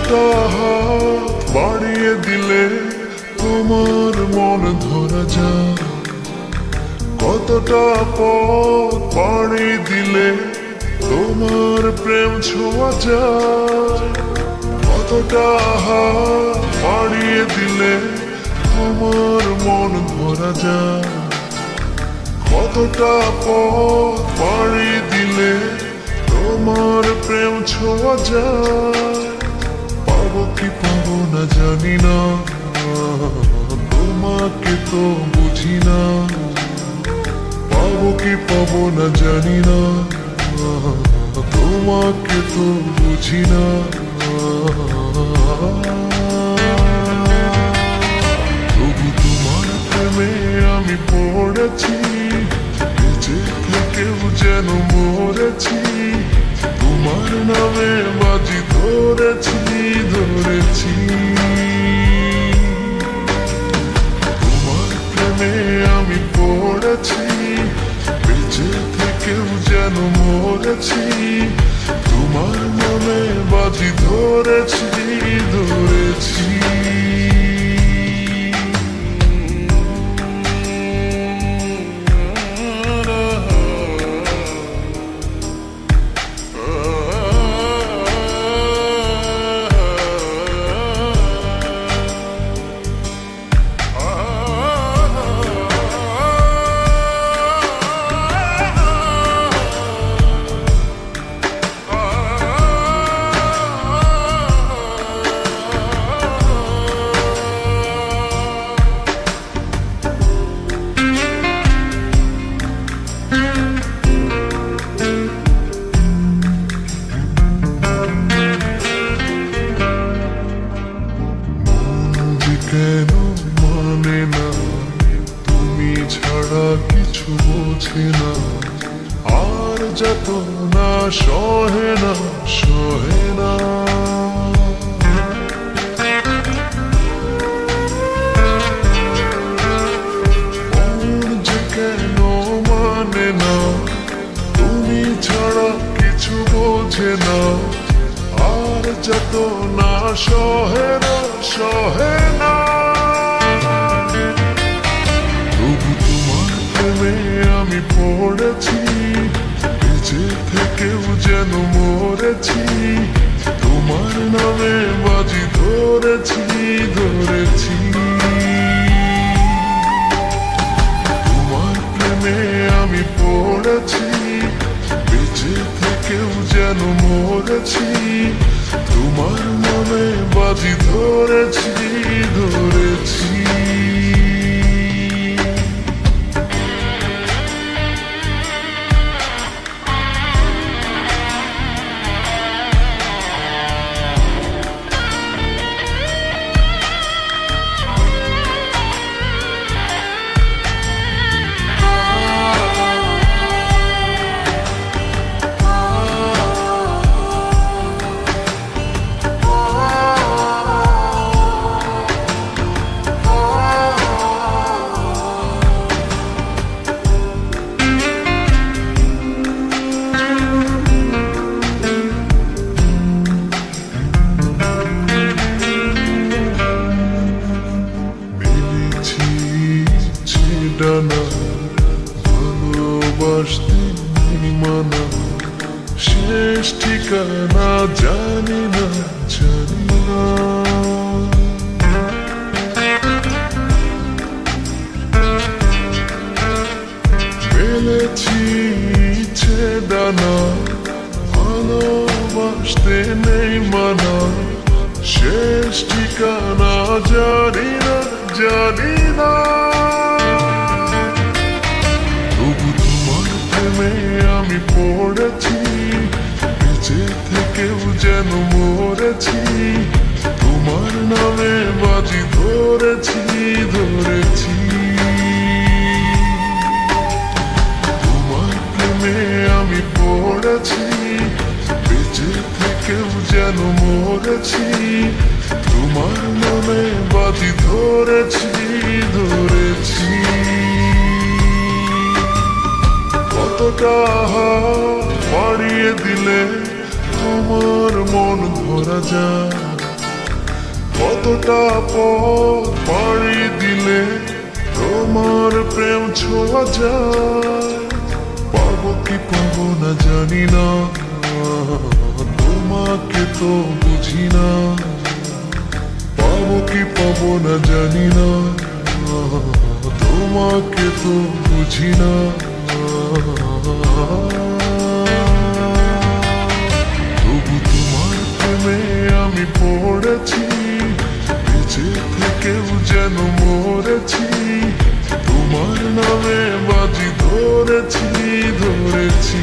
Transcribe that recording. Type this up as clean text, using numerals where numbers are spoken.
কতটা হাত বাড়িয়ে দিলে তোমার মন ধরা যায়, কতটা পথ পাড়ি দিলে তোমার প্রেম ছোঁয়া যায়, কতটা হাত বাড়িয়ে দিলে তোমার মন ধরা যায়, কতটা পথ পাড়ি দিলে তোমার প্রেম ছোঁয়া যায়। পাবো কি পাবো না জানি না, তোমাকে তো বুঝি না। পাবো কি পাবো না জানি না, তোমাকে তো বুঝি না। তবু তোমার প্রেমে আমি পড়েছি, বেঁচে থেকেও যেন মরেছি। তোমার নামে বাজি ধরেছি ধরেছি, তোমার প্রেমে আমি পড়েছি, বেঁচে থেকেও যেন মরেছি। তোমার নামে বাজি ধরেছি ধরেছি। কেন মানে না, তুমি ছাড়া কিছু বোঝে না, আর যত না সহে না সহে না। মন যে কেন মানে না, তুমি ছাড়া কিছু বোঝে না, আর যত না সহে না সহে না। তবু তোমার প্রেমে আমি পড়েছি, বেঁচে থেকেও যেন মরেছি। তোমার নামে বাজি ধরেছি ধরেছি, তোমার প্রেমে আমি পড়েছি, বেঁচে থেকেও যেন মরেছি। তোমার নামে বাজি ধরেছি ধরেছি। ডানা ভালোবাসতে মানা, শেষ ঠিকানা জানি না জানি না। মেলেছি ইচ্ছে ডানা, ভালোবাসতে নেই মানা, শেষ ঠিকানা জানি না জানি না। আমি পড়েছি, বেঁচে থেকেও যেন মরেছি। তোমার নামে বাজি ধরেছি ধরেছি, তোমার প্রেমে আমি পড়েছি, বেঁচে থেকেও যেন মরেছি। তোমার নামে বাজি ধরেছি ধরেছি। কতটা হাত বাড়িয়ে দিলে তোমার মন ধরা যায়, কতটা পথ পাড়ি দিলে তোমার প্রেম ছোঁয়া যায়, পাবো কি পাবো না জানি না, তোমাকে তো বুঝি না, পাবো কি পাবো না জানি না, তোমাকে তো বুঝি না। তবু তোমার প্রেমে আমি পড়েছি, বেঁচে থেকেও যেন মরেছি, তোমার নামে বাজি ধরেছি ধরেছি।